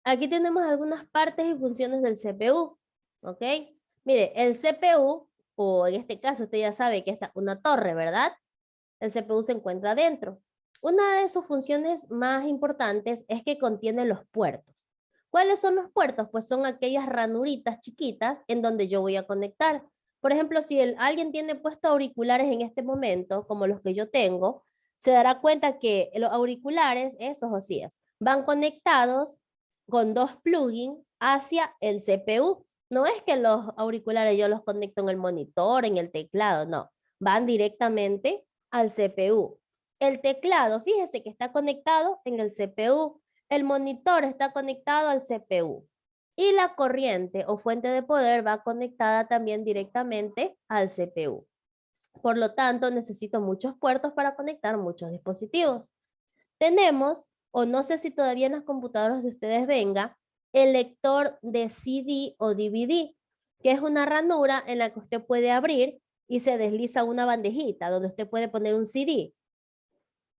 Aquí tenemos algunas partes y funciones del CPU, ¿ok? Mire, el CPU, o en este caso usted ya sabe que está una torre, ¿verdad? El CPU se encuentra dentro. Una de sus funciones más importantes es que contiene los puertos. ¿Cuáles son los puertos? Pues son aquellas ranuritas chiquitas en donde yo voy a conectar. Por ejemplo, si alguien tiene puesto auriculares en este momento, como los que yo tengo, se dará cuenta que los auriculares, esos Josías, van conectados con dos plugins hacia el CPU. No es que los auriculares yo los conecto en el monitor, en el teclado, no. Van directamente al CPU. El teclado, fíjese que está conectado en el CPU. El monitor está conectado al CPU. Y la corriente o fuente de poder va conectada también directamente al CPU. Por lo tanto, necesito muchos puertos para conectar muchos dispositivos. Tenemos, o no sé si todavía en las computadoras de ustedes venga, el lector de CD o DVD, que es una ranura en la que usted puede abrir y se desliza una bandejita donde usted puede poner un CD.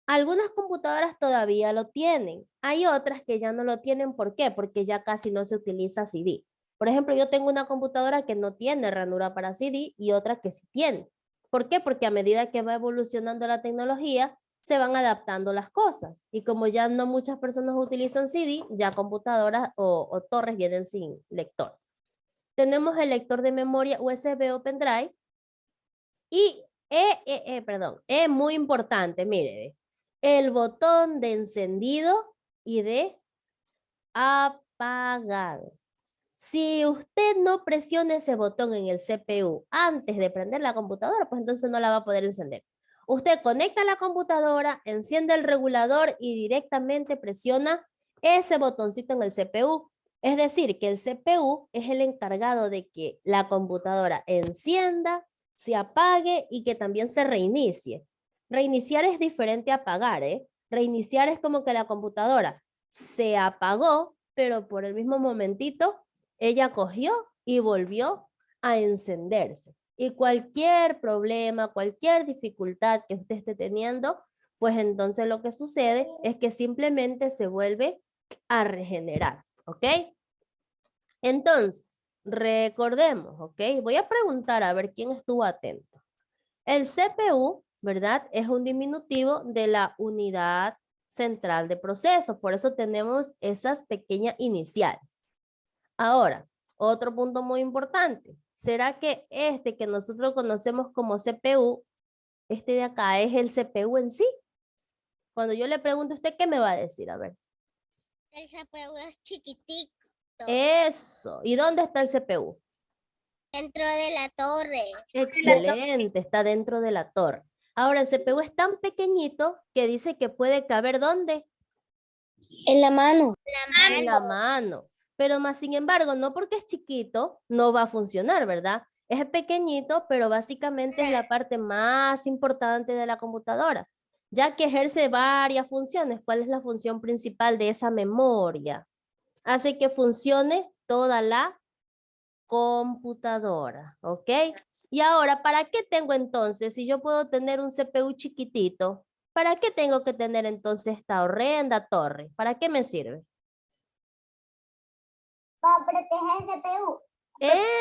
Algunas computadoras todavía lo tienen. Hay otras que ya no lo tienen. ¿Por qué? Porque ya casi no se utiliza CD. Por ejemplo, yo tengo una computadora que no tiene ranura para CD y otra que sí tiene. ¿Por qué? Porque a medida que va evolucionando la tecnología, se van adaptando las cosas. Y como ya no muchas personas utilizan CD, ya computadoras o torres vienen sin lector. Tenemos el lector de memoria USB o pendrive. Y, perdón, es muy importante, mire, el botón de encendido y de apagado. Si usted no presiona ese botón en el CPU antes de prender la computadora, pues entonces no la va a poder encender. Usted conecta la computadora, enciende el regulador y directamente presiona ese botoncito en el CPU. Es decir, que el CPU es el encargado de que la computadora encienda, se apague y que también se reinicie. Reiniciar es diferente a apagar, ¿eh? Reiniciar es como que la computadora se apagó, pero por el mismo momentito ella cogió y volvió a encenderse. Y cualquier problema, cualquier dificultad que usted esté teniendo, pues entonces lo que sucede es que simplemente se vuelve a regenerar, ¿ok? Entonces, recordemos, ¿ok? Voy a preguntar a ver quién estuvo atento. El CPU, ¿verdad? Es un diminutivo de la unidad central de procesos, por eso tenemos esas pequeñas iniciales. Ahora, otro punto muy importante. ¿Será que este que nosotros conocemos como CPU, este de acá, es el CPU en sí? Cuando yo le pregunto a usted, ¿qué me va a decir? A ver. El CPU es chiquitico. Eso. ¿Y dónde está el CPU? Dentro de la torre. Excelente, está dentro de la torre. Ahora, el CPU es tan pequeñito que dice que puede caber ¿dónde? En la mano. La En mano. la mano. Pero más sin embargo, no porque es chiquito, no va a funcionar, ¿verdad? Es pequeñito, pero básicamente es la parte más importante de la computadora, ya que ejerce varias funciones. ¿Cuál es la función principal de esa memoria? Hace que funcione toda la computadora, ¿ok? Y ahora, ¿para qué tengo entonces, si yo puedo tener un CPU chiquitito, ¿para qué tengo que tener entonces esta horrenda torre? ¿Para qué me sirve? Para proteger el CPU.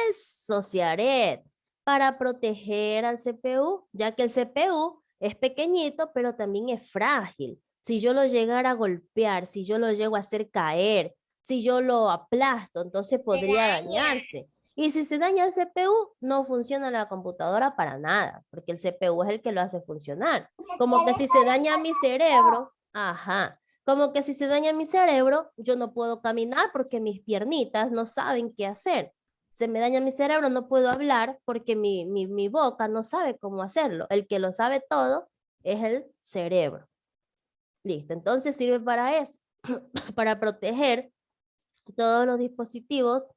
Eso, Ciaret, para proteger al CPU, ya que el CPU es pequeñito, pero también es frágil. Si yo lo llegara a golpear, si yo lo llego a hacer caer, si yo lo aplasto, entonces Se podría daña. dañarse. Y si se daña el CPU, no funciona la computadora para nada, porque el CPU es el que lo hace funcionar. Como que si se daña mi cerebro, ajá, como que si se daña mi cerebro, yo no puedo caminar porque mis piernitas no saben qué hacer. Se me daña mi cerebro, no puedo hablar porque mi boca no sabe cómo hacerlo. El que lo sabe todo es el cerebro. Listo, entonces sirve para eso, para proteger todos los dispositivos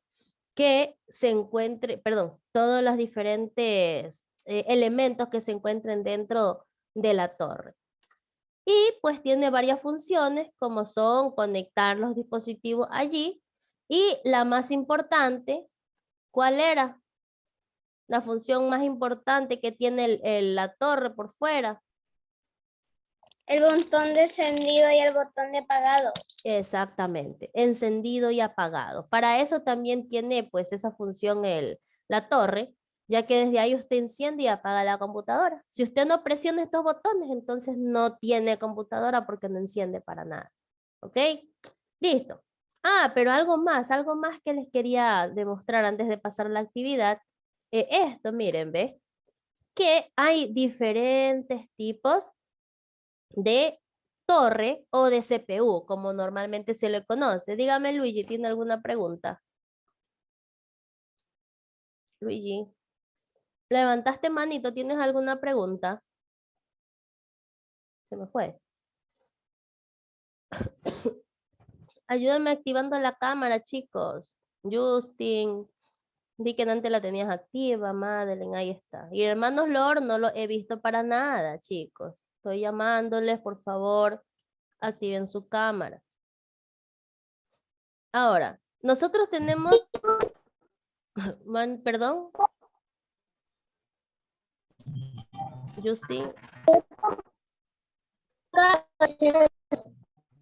que se encuentren, perdón, todos los diferentes elementos que se encuentren dentro de la torre. Y pues tiene varias funciones como son conectar los dispositivos allí y la más importante, ¿cuál era? La función más importante que tiene la torre por fuera. El botón de encendido y el botón de apagado. Exactamente, encendido y apagado. Para eso también tiene pues esa función la torre, ya que desde ahí usted enciende y apaga la computadora. Si usted no presiona estos botones, entonces no tiene computadora porque no enciende para nada. ¿Ok? Listo. Ah, pero algo más que les quería demostrar antes de pasar la actividad. Esto, miren, ¿ve? Que hay diferentes tipos de torre o de CPU, como normalmente se le conoce. Dígame, Luigi, ¿tiene alguna pregunta? Luigi, levantaste manito, ¿tienes alguna pregunta? Se me fue. Ayúdame activando la cámara, chicos. Justin, vi que antes la tenías activa, Madeline, ahí está. Y hermanos Lord, no lo he visto para nada, chicos. Estoy llamándoles, por favor, activen su cámara. Ahora, nosotros tenemos... Perdón. Justin.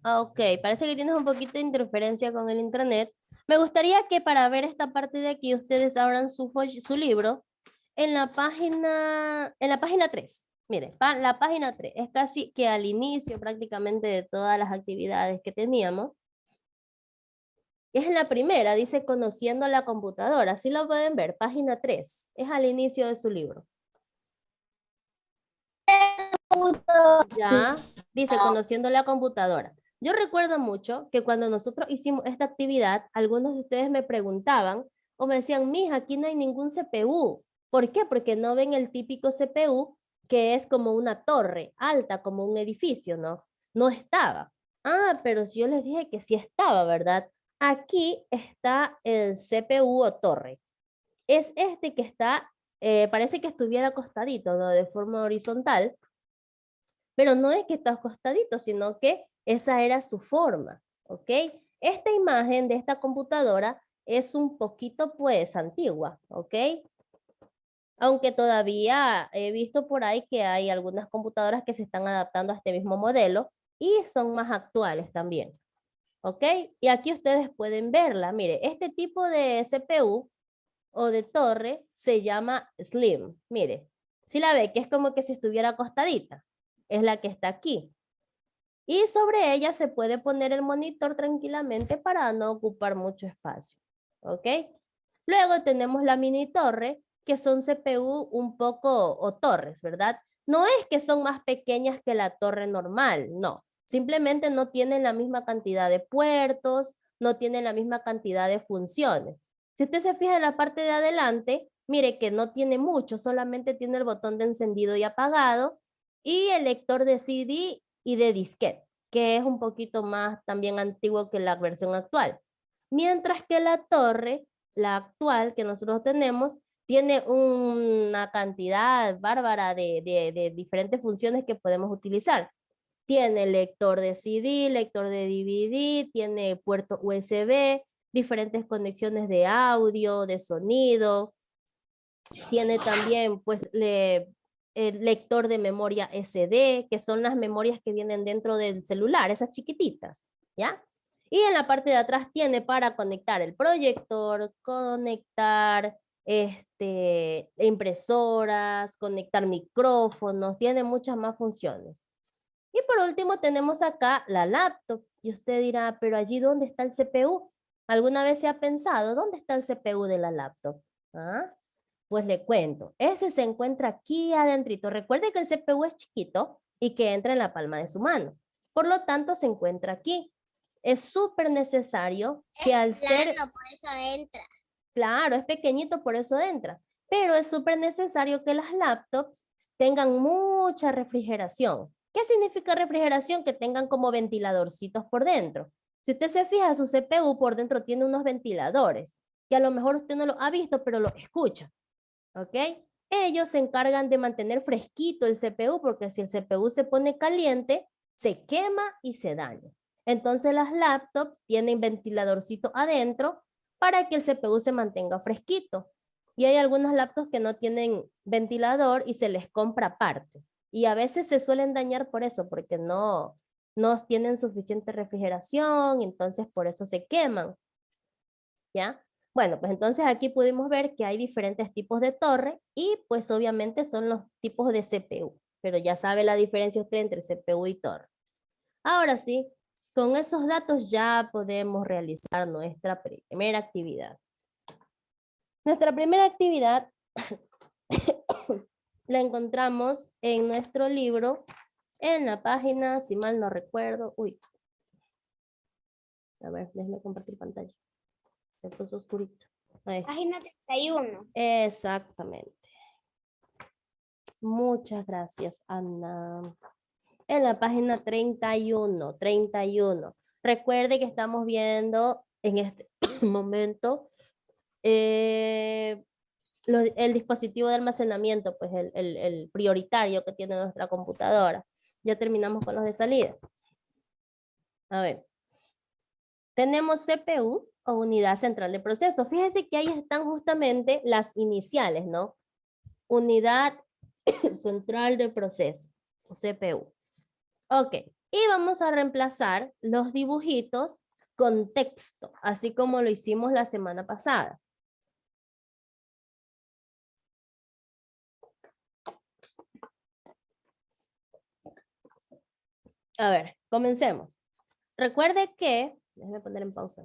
Ok, parece que tienes un poquito de interferencia con el internet. Me gustaría que para ver esta parte de aquí ustedes abran su libro en la página 3. Mire, la página 3 es casi que al inicio prácticamente de todas las actividades que teníamos. Es en la primera, dice conociendo la computadora. Así lo pueden ver, página 3. Es al inicio de su libro. Ya, dice conociendo la computadora. Yo recuerdo mucho que cuando nosotros hicimos esta actividad, algunos de ustedes me preguntaban o me decían, mija, aquí no hay ningún CPU. ¿Por qué? Porque no ven el típico CPU que es como una torre alta, como un edificio, ¿no? No estaba. Ah, pero si yo les dije que sí estaba, ¿verdad? Aquí está el CPU o torre. Es este que está, parece que estuviera acostadito, ¿no? De forma horizontal, pero no es que está acostadito, sino que esa era su forma, ¿ok? Esta imagen de esta computadora es un poquito, pues, antigua, ¿ok? Aunque todavía he visto por ahí que hay algunas computadoras que se están adaptando a este mismo modelo y son más actuales también, ¿ok? Y aquí ustedes pueden verla. Mire, este tipo de CPU o de torre se llama Slim. Mire, si la ve que es como que si estuviera acostadita, es la que está aquí. Y sobre ella se puede poner el monitor tranquilamente para no ocupar mucho espacio. ¿Ok? Luego tenemos la mini torre, que son CPU un poco, o torres, ¿verdad? No es que son más pequeñas que la torre normal, no. Simplemente no tienen la misma cantidad de puertos, no tienen la misma cantidad de funciones. Si usted se fija en la parte de adelante, mire que no tiene mucho, solamente tiene el botón de encendido y apagado y el lector de CD y de disquete, que es un poquito más también antiguo que la versión actual. Mientras que la torre, la actual que nosotros tenemos, tiene una cantidad bárbara de diferentes funciones que podemos utilizar. Tiene lector de CD, lector de DVD, tiene puerto USB, diferentes conexiones de audio, de sonido. Tiene también, pues, el lector de memoria SD, que son las memorias que vienen dentro del celular, esas chiquititas, ¿ya? Y en la parte de atrás tiene para conectar el proyector, conectar impresoras, conectar micrófonos, tiene muchas más funciones. Y por último tenemos acá la laptop. Y usted dirá, pero allí ¿dónde está el CPU? ¿Alguna vez se ha pensado dónde está el CPU de la laptop? ¿Ah? Pues le cuento, ese se encuentra aquí adentrito. Recuerde que el CPU es chiquito y que entra en la palma de su mano. Por lo tanto, se encuentra aquí. Es súper necesario que al ser... Plano, por eso entra. Claro, es pequeñito, por eso entra. Pero es súper necesario que las laptops tengan mucha refrigeración. ¿Qué significa refrigeración? Que tengan como ventiladorcitos por dentro. Si usted se fija, su CPU por dentro tiene unos ventiladores, que a lo mejor usted no lo ha visto, pero lo escucha. ¿Ok? Ellos se encargan de mantener fresquito el CPU, porque si el CPU se pone caliente, se quema y se daña. Entonces las laptops tienen ventiladorcito adentro para que el CPU se mantenga fresquito. Y hay algunas laptops que no tienen ventilador y se les compra aparte. Y a veces se suelen dañar por eso, porque no tienen suficiente refrigeración, entonces por eso se queman. ¿Ya? Bueno, pues entonces aquí pudimos ver que hay diferentes tipos de torre y pues obviamente son los tipos de CPU, pero ya sabe la diferencia usted entre CPU y torre. Ahora sí, con esos datos ya podemos realizar nuestra primera actividad. Nuestra primera actividad la encontramos en nuestro libro, en la página, si mal no recuerdo, a ver, déjeme compartir pantalla. Se puso oscurito. Ahí. Página 31. Exactamente. Muchas gracias, Ana. En la página 31. Recuerde que estamos viendo en este momento el dispositivo de almacenamiento, pues el prioritario que tiene nuestra computadora. Ya terminamos con los de salida. A ver. Tenemos CPU o unidad central de proceso. Fíjense que ahí están justamente las iniciales, ¿no? Unidad central de proceso, o CPU. Ok, y vamos a reemplazar los dibujitos con texto, así como lo hicimos la semana pasada. A ver, comencemos. Recuerde que, déjame poner en pausa.